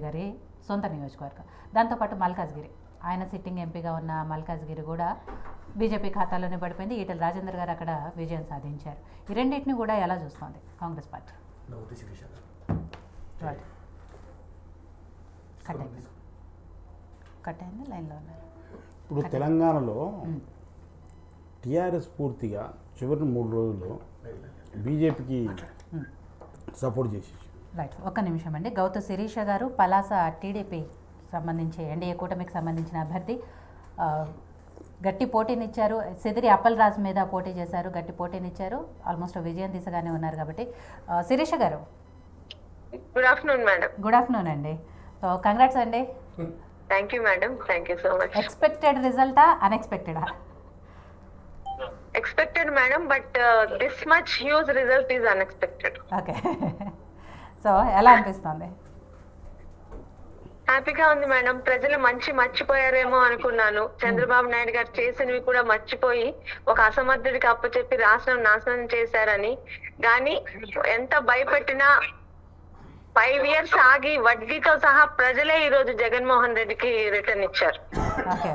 గారి సొంత నియోజకవర్గం. దాంతోపాటు మల్కాజ్గిరి, ఆయన సిట్టింగ్ ఎంపీగా ఉన్న మల్కాజ్గిరి కూడా బీజేపీ ఖాతాలోనే పడిపోయింది. ఈటెల రాజేందర్ గారు అక్కడ విజయం సాధించారు. ఈ రెండింటిని కూడా ఎలా చూస్తోంది కాంగ్రెస్ పార్టీ? కట్ అయింది, లైన్లో ఉన్నారు. ఇప్పుడు తెలంగాణలో టీఆర్ఎస్ పూర్తిగా చివరి 3 రోజుల్లో బీజేపీకి సపోర్ట్ చేసి. రైట్, ఒక్క నిమిషం అండి. గౌతు శిరీష గారు పలాస టీడీపీ సంబంధించి ఎన్డీఏ కూటమికి సంబంధించిన అభ్యర్థి, గట్టి పోటీనిచ్చారు. సిదిరి అప్పలరాజు మీద పోటీ చేశారు, గట్టి పోటీనిచ్చారు. ఆల్మోస్ట్ విజయం దిశగానే ఉన్నారు. కాబట్టి శిరీష గారు, good afternoon madam. Good afternoon అండి. సో కంగ్రాట్స్ అండి. Thank you madam, thank you so much. Expected రిజల్టా, అన్ఎక్స్పెక్టెడా? Expected madam, but this much huge result is unexpected. Okay, so ఎలా అనిపిస్తుంది? హ్యాపీగా ఉంది మేడం. ప్రజలు మర్చిపోయారేమో అనుకున్నాను. చంద్రబాబు నాయుడు గారు చేసినవి కూడా మర్చిపోయి ఒక అసమర్థుడికి అప్పచెప్పి రాష్ట్రం నాశనం చేశారని, కానీ ఎంత భయపెట్టినా 5 years ఆగి వడ్డీతో సహా ప్రజలే ఈ రోజు జగన్మోహన్ రెడ్డికి రిటర్న్ ఇచ్చారు. Okay,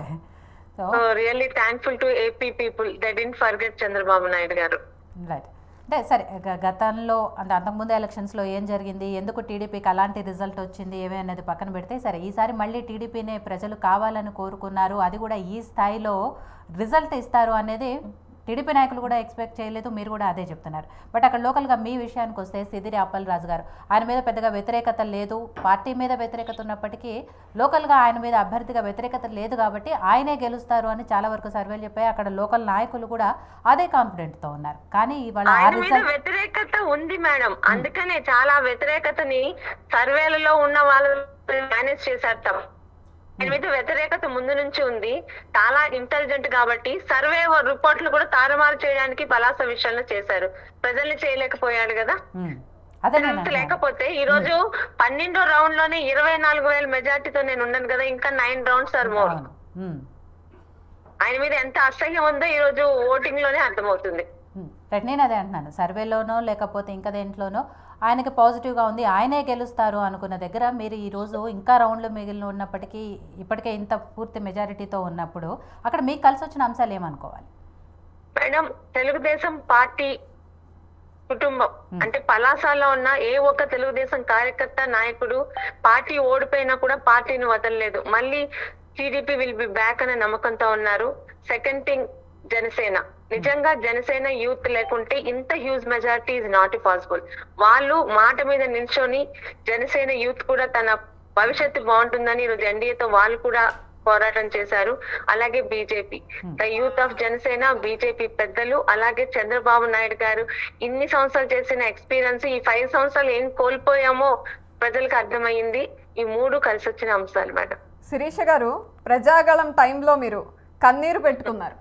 so really thankful to AP people, they didn't forget Chandrababu Naidu గారు. రైట్. అంటే సరే, గతంలో అంటే అంతకుముందు ఎలక్షన్స్లో ఏం జరిగింది, ఎందుకు టీడీపీకి అలాంటి రిజల్ట్ వచ్చింది ఏమి అనేది పక్కన పెడితే, సరే ఈసారి మళ్ళీ టీడీపీనే ప్రజలు కావాలని కోరుకున్నారు, అది కూడా ఈ స్థాయిలో రిజల్ట్ ఇస్తారు అనేది టీడీపీ నాయకులు కూడా ఎక్స్పెక్ట్ చేయలేదు, మీరు కూడా అదే చెప్తున్నారు. బట్ అక్కడ లోకల్గా మీ విషయానికి వస్తే సిదిరి అప్పలరాజు గారు, ఆయన మీద పెద్దగా వ్యతిరేకత లేదు, పార్టీ మీద వ్యతిరేకత ఉన్నప్పటికీ లోకల్గా ఆయన మీద అభ్యర్థిగా వ్యతిరేకత లేదు కాబట్టి ఆయనే గెలుస్తారు అని చాలా వరకు సర్వేలు చెప్పాయి. అక్కడ లోకల్ నాయకులు కూడా అదే కాన్ఫిడెంట్తో ఉన్నారు. కానీ ఇవాళ వ్యతిరేకత ఉంది మేడం, అందుకనే చాలా వ్యతిరేకతని సర్వేలలో ఉన్న వాళ్ళు మేనేజ్ చేశారు తప్ప ఆయన మీద వ్యతిరేకత ముందు నుంచి ఉంది. చాలా ఇంటెలిజెంట్ కాబట్టి సర్వే రిపోర్ట్లు కూడా తారుమారు చేయడానికి పలాస విషయంలో చేశారు. ప్రజల్ని చేయలేకపోయాడు కదా. లేకపోతే ఈ రోజు 12వ రౌండ్ లోనే 24,000 మెజార్టీతో నేను ఉన్నాను కదా, ఇంకా 9 rounds ఆర్ మోర్. ఆయన మీద ఎంత అసహ్యం ఉందో ఈ రోజు ఓటింగ్ లోనే అర్థమవుతుంది. నేను అదే అంటున్నాను, సర్వేలోనో లేకపోతే ఇంకా దేంట్లోనో ఆయనకి పాజిటివ్గా ఉంది, ఆయనే గెలుస్తారు అనుకున్న దగ్గర మీరు ఈరోజు ఇంకా రౌండ్లు మిగిలిన ఉన్నప్పటికీ ఇప్పటికే ఇంత పూర్తి మెజారిటీతో ఉన్నప్పుడు అక్కడ మీకు కలిసి వచ్చిన అంశాలు ఏమనుకోవాలి మేడం? తెలుగుదేశం పార్టీ కుటుంబం అంటే పలాసాలో ఉన్న ఏ ఒక్క తెలుగుదేశం కార్యకర్త నాయకుడు పార్టీ ఓడిపోయినా కూడా పార్టీని వదలలేదు. మళ్ళీ టీడీపీ విల్ బి బ్యాక్ అనే నమ్మకంతో ఉన్నారు. Second thing, Janasena. నిజంగా జనసేన యూత్ లేకుంటే ఇంత huge majority is not possible. వాళ్ళు మాట మీద నిల్చొని జనసేన యూత్ కూడా తన భవిష్యత్తు బాగుంటుందని ఈరోజు ఎన్డీఏతో వాళ్ళు కూడా పోరాటం చేశారు. అలాగే BJP, the youth of Janasena, BJP పెద్దలు, అలాగే చంద్రబాబు నాయుడు గారు ఇన్ని సంవత్సరాలు చేసిన ఎక్స్పీరియన్స్, ఈ 5 సంవత్సరాలు ఏం కోల్పోయామో ప్రజలకు అర్థమైంది. ఈ 3 కలిసి వచ్చిన అంశాలు మేడం. శిరీష గారు, ప్రజాగళం టైంలో మీరు కన్నీరు పెట్టుకున్నారు.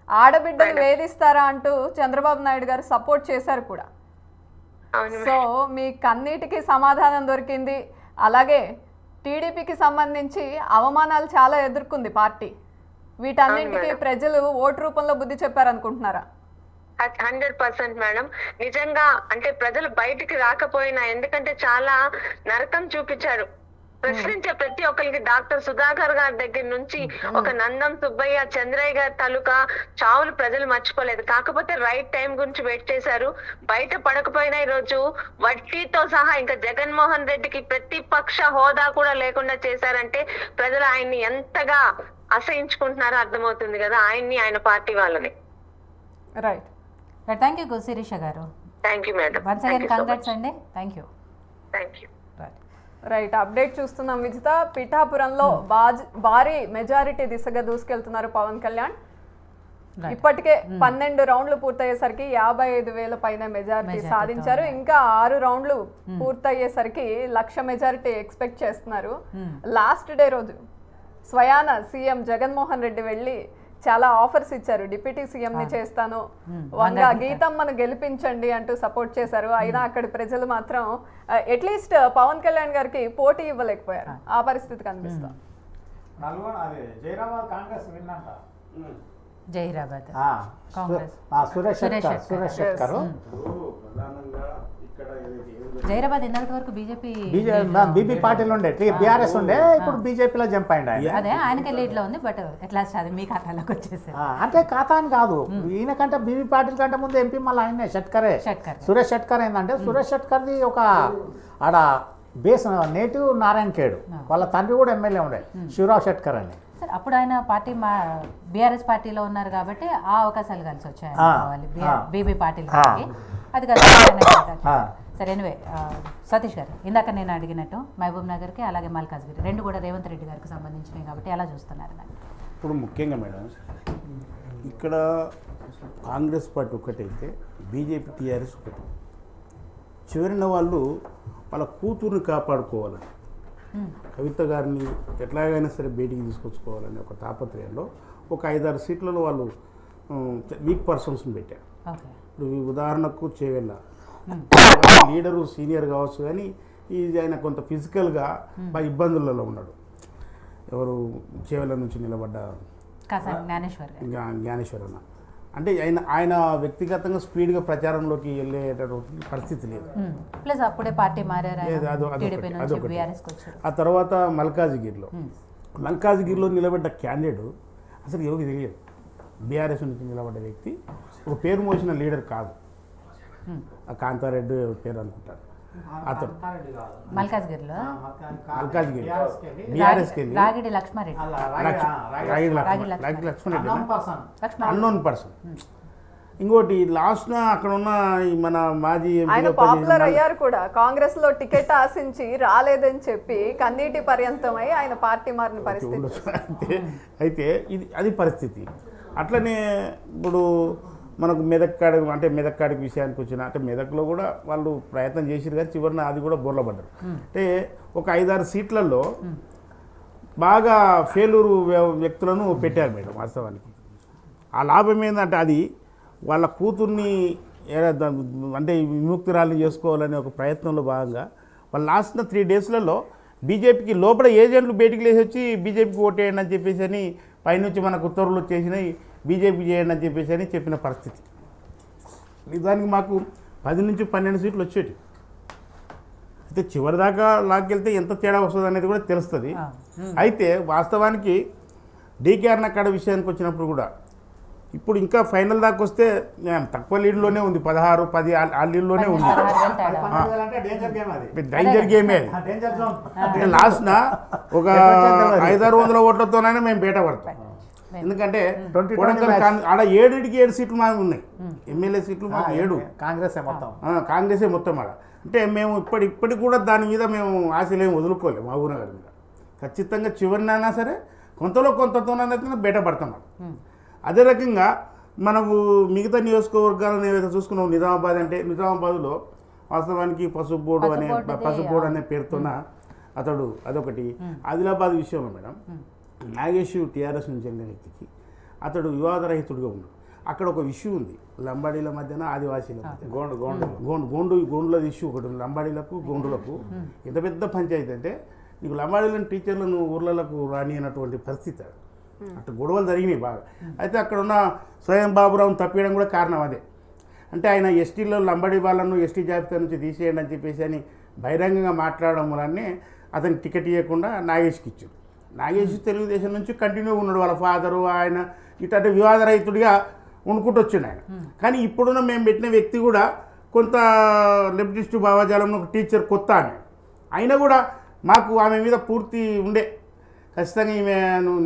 ఆడబిడ్డలు వేధిస్తారా అంటూ చంద్రబాబు నాయుడు గారు సపోర్ట్ చేశారు కూడా. సో మీ కన్నీటికి సమాధానం దొరికింది. అలాగే టీడీపీకి సంబంధించి అవమానాలు చాలా ఎదుర్కొంది పార్టీ. వీటన్నింటికి ప్రజలు ఓటు రూపంలో బుద్ధి చెప్పారనుకుంటున్నారా? 100% మేడం. నిజంగా అంటే ప్రజలు బయటికి రాకపోయినా, ఎందుకంటే చాలా నరకం చూపించారు. ప్రశ్నించే ప్రతి ఒక్కరికి డాక్టర్ సుధాకర్ గారి దగ్గర నుంచి ఒక నందం సుబ్బయ్య, చంద్రయ్య గారి తాలూకా చావులు ప్రజలు మర్చిపోలేదు. కాకపోతే రైట్ టైం గురించి వెయిట్ చేశారు. బయట పడకపోయినా ఈ రోజు వడ్డీతో సహా ఇంకా జగన్మోహన్ రెడ్డికి ప్రతిపక్ష హోదా కూడా లేకుండా చేశారంటే ప్రజలు ఆయన్ని ఎంతగా అసహించుకుంటున్నారో అర్థమవుతుంది కదా, ఆయన్ని, ఆయన పార్టీ వాళ్ళని. రైట్, థ్యాంక్ యూ శిరీష గారు. Thank you madam. Once again congrats అండి. Thank you. రైట్, అప్డేట్ చూస్తున్నాం విజిత. పిఠాపురంలో భారీ మెజారిటీ దిశగా దూసుకెళ్తున్నారు పవన్ కళ్యాణ్. ఇప్పటికే 12 రౌండ్లు పూర్తయ్యేసరికి 55,000 పైన మెజారిటీ సాధించారు. ఇంకా 6 రౌండ్లు పూర్తయ్యేసరికి 1,00,000 మెజారిటీ ఎక్స్పెక్ట్ చేస్తున్నారు. లాస్ట్ డే రోజు స్వయాన సీఎం జగన్మోహన్ రెడ్డి వెళ్ళి చాలా ఆఫర్స్ ఇచ్చారు. డిప్యూటీ సీఎంని చేస్తాను, వంగ గీతమ్మను గెలిపించండి అంటూ సపోర్ట్ చేశారు. అయినా అక్కడి ప్రజలు మాత్రం అట్లీస్ట్ పవన్ కళ్యాణ్ గారికి పోటీ ఇవ్వలేకపోయారు. ఆ పరిస్థితి కనిపిస్తుంది. జహీరాబాద్ ఆ, కాంగ్రెస్. సురేష్ షెట్కర్ జహీరాబాద్ ఇంతటి వరకు బీజేపీ బీబీ పార్టీలు ఉండే బీఆర్ఎస్ ఉండే ఇప్పుడు బీజేపీలో జంప్ అయింది ఆయన. అదే ఆయనకి లీడ్ లో ఉంది, బట్ ఎట్లా అది మీ ఖాతాలోకి వచ్చేసారు. అంటే ఖాతా అని కాదు, ఈయన కంటే బీబీ పాటిల్ కంటే ముందు ఎంపీ మళ్ళీ ఆయనే షెట్కరే. సురేష్ షెట్కర్ ఏంటంటే సురేష్ షెట్కర్ది ఒక ఆడ బేస్ నేటివ్ నారాయణ ఖేడ్, వాళ్ళ తండ్రి కూడా ఎమ్మెల్యే ఉండే శివరావు షెట్కర్ అని. సార్ అప్పుడు ఆయన పార్టీ బీఆర్ఎస్ పార్టీలో ఉన్నారు కాబట్టి ఆ అవకాశాలు కలిసి వచ్చాయి బీబీ పార్టీలో. అది కదా. సరే ఎనివే సతీష్ గారు, ఇందాక నేను అడిగినట్టు మహబూబ్ నగర్కి అలాగే మల్కాజ్గిరి రెండు కూడా రేవంత్ రెడ్డి గారికి సంబంధించినవి కాబట్టి ఎలా చూస్తున్నారు దాన్ని? ఇప్పుడు ముఖ్యంగా మేడం ఇక్కడ కాంగ్రెస్ పార్టీ ఒకటైతే బీజేపీ టీఆర్ఎస్ ఒకటి. చివరిన వాళ్ళు వాళ్ళ కూతుర్ని కాపాడుకోవాలని, కవిత గారిని ఎట్లాగైనా సరే బయటికి తీసుకొచ్చుకోవాలని ఒక తాపత్రయంలో ఒక 5-6 సీట్లలో వాళ్ళు వీక్ పర్సన్స్ని పెట్టారు. ఇప్పుడు ఉదాహరణకు చేవెళ్ళ లీడరు సీనియర్ కావచ్చు, కానీ ఇది ఆయన కొంత ఫిజికల్గా బాగా ఇబ్బందులలో ఉన్నాడు. ఎవరు చేవెళ్ళ నుంచి నిలబడ్డ జ్ఞానేశ్వర్ అన్న అంటే ఆయన వ్యక్తిగతంగా స్పీడ్గా ప్రచారంలోకి వెళ్ళేటటువంటి పరిస్థితి లేదు. ప్లస్ అప్పుడే పార్టీ మారారు. ఆ తర్వాత మల్కాజ్గిరిలో నిలబడ్డ క్యాండిడేట్ అసలు ఎవరికి తెలియదు. బీఆర్ఎస్ నుంచి నిలబడ్డ వ్యక్తి ఒక పేరు మోసిన లీడర్ కాదు, ఆ కాంతారెడ్డి పేరు అనుకుంటారు అతను. మల్కాజ్గిరి బీఆర్ఎస్కి రాగిడి లక్ష్మారెడ్డి అన్నోన్ పర్సన్. ఇంకోటి లాస్ట్ అక్కడ ఉన్న మన మాజీ ఆయన పాపులర్ అయ్యారు కూడా, కాంగ్రెస్ లో టికెట్ ఆశించి రాలేదని చెప్పి కన్నీటి పర్యంతమై ఆయన పార్టీ మారిన పరిస్థితి. అయితే అది పరిస్థితి. అట్లనే ఇప్పుడు మనకు మెదక్కాడికి విషయానికి వచ్చిన అంటే మెదక్లో కూడా వాళ్ళు ప్రయత్నం చేసిరు కానీ చివరిన అది కూడా బోర్ల పడ్డారు. అంటే ఒక 5-6 సీట్లలో బాగా ఫెయిల్యూరు వ్యక్తులను పెట్టారు మేడం. వాస్తవానికి ఆ లాభం ఏంటంటే అది వాళ్ళ కూతుర్ని అంటే విముక్తురాలు చేసుకోవాలనే ఒక ప్రయత్నంలో భాగంగా వాళ్ళు లాస్ట్ 3 డేస్లలో బీజేపీకి లోపల ఏజెంట్లు బయటికి లేచి వచ్చి బీజేపీకి ఓటేయండి అని చెప్పేసి అని పైనుంచి మనకు ఉత్తర్వులు వచ్చేసినాయి, బీజేపీ చేయండి అని చెప్పేసి అని చెప్పిన పరిస్థితి. నిజానికి మాకు 10 నుంచి 12 సీట్లు వచ్చేటి. అయితే చివరి దాకా లాక్కెళ్తే ఎంత తేడా వస్తుంది అనేది కూడా తెలుస్తుంది. అయితే వాస్తవానికి డీకేఆర్ నక్కడ విషయానికి వచ్చినప్పుడు కూడా ఇప్పుడు ఇంకా ఫైనల్ దాకా వస్తే తక్కువ లీడ్లోనే ఉంది, 16-10 ఆ లీడ్లోనే ఉంది. డేంజర్ గేమే అది. లాస్ట్న ఒక 500-600 ఓట్లతోనైనా మేము బయట పడతాం. ఎందుకంటే ఆడ 7 సీట్లు మాకు ఉన్నాయి, ఎమ్మెల్యే సీట్లు మాకు 7. కాంగ్రెసే మొత్తం ఆడ. అంటే మేము ఇప్పటికి కూడా దాని మీద మేము ఆశలేం వదులుకోలేము. మా ఊరగారి మీద ఖచ్చితంగా చివరినైనా సరే కొంతతోనైనా బయట పడతాం. అదే రకంగా మనకు మిగతా నియోజకవర్గాలను ఏదైతే చూసుకున్నాం, నిజామాబాద్లో వాస్తవానికి పసుపు బోర్డు అనే పేరుతోన అతడు అదొకటి. ఆదిలాబాద్ విషయంలో మేడం నాగేష్ టీఆర్ఎస్ నుంచి చెందిన వ్యక్తికి అతడు వివాదరహితుడిగా ఉన్నాడు. అక్కడ ఒక ఇష్యూ ఉంది, లంబాడీల మధ్యన ఆదివాసీల గోండుల ఇష్యూ ఒకటి ఉంది. లంబాడీలకు గోండులకు ఎంత పెద్ద పంచాయతీ అంటే నీకు లంబాడీలను టీచర్లను ఊర్లకు రాని అన్నటువంటి పరిస్థితి. అటు గొడవలు జరిగినాయి బాగా. అయితే అక్కడ ఉన్న స్వయం బాబురావును తప్పియడం కూడా కారణం అదే. అంటే ఆయన ఎస్టీలో లంబాడీ వాళ్ళను ఎస్టీ జాబితా నుంచి తీసేయండి అని చెప్పేసి అని బహిరంగంగా మాట్లాడడం వల్లనే అతనికి టికెట్ ఇవ్వకుండా నాగేష్కి ఇచ్చాడు. నాగేష్ తెలుగుదేశం నుంచి కంటిన్యూ ఉన్నాడు, వాళ్ళ ఫాదరు ఆయన ఇట్లాంటి వివాదరహితుడిగా వండుకుంటూ వచ్చిండు ఆయన. కానీ ఇప్పుడున్న మేము పెట్టిన వ్యక్తి కూడా కొంత లెఫ్టిస్ట్ భావజాలంలో ఒక టీచర్ కొత్త ఆమె అయినా కూడా మాకు ఆమె మీద పూర్తి ఉండే, ఖచ్చితంగా ఈమె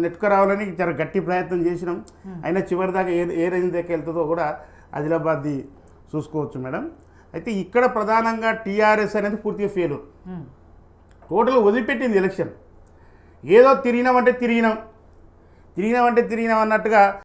నెట్టుకురావాలని చాలా గట్టి ప్రయత్నం చేసినాం. అయినా చివరి దాకా ఏ రేంజ్ దాకా వెళ్తుందో కూడా ఆదిలాబాద్ది చూసుకోవచ్చు మేడం. అయితే ఇక్కడ ప్రధానంగా టీఆర్ఎస్ అనేది పూర్తిగా ఫెయిల్యూర్, టోటల్ వదిలిపెట్టింది ఎలక్షన్. ఏదో తిరిగినామంటే తిరిగినాం అన్నట్టుగా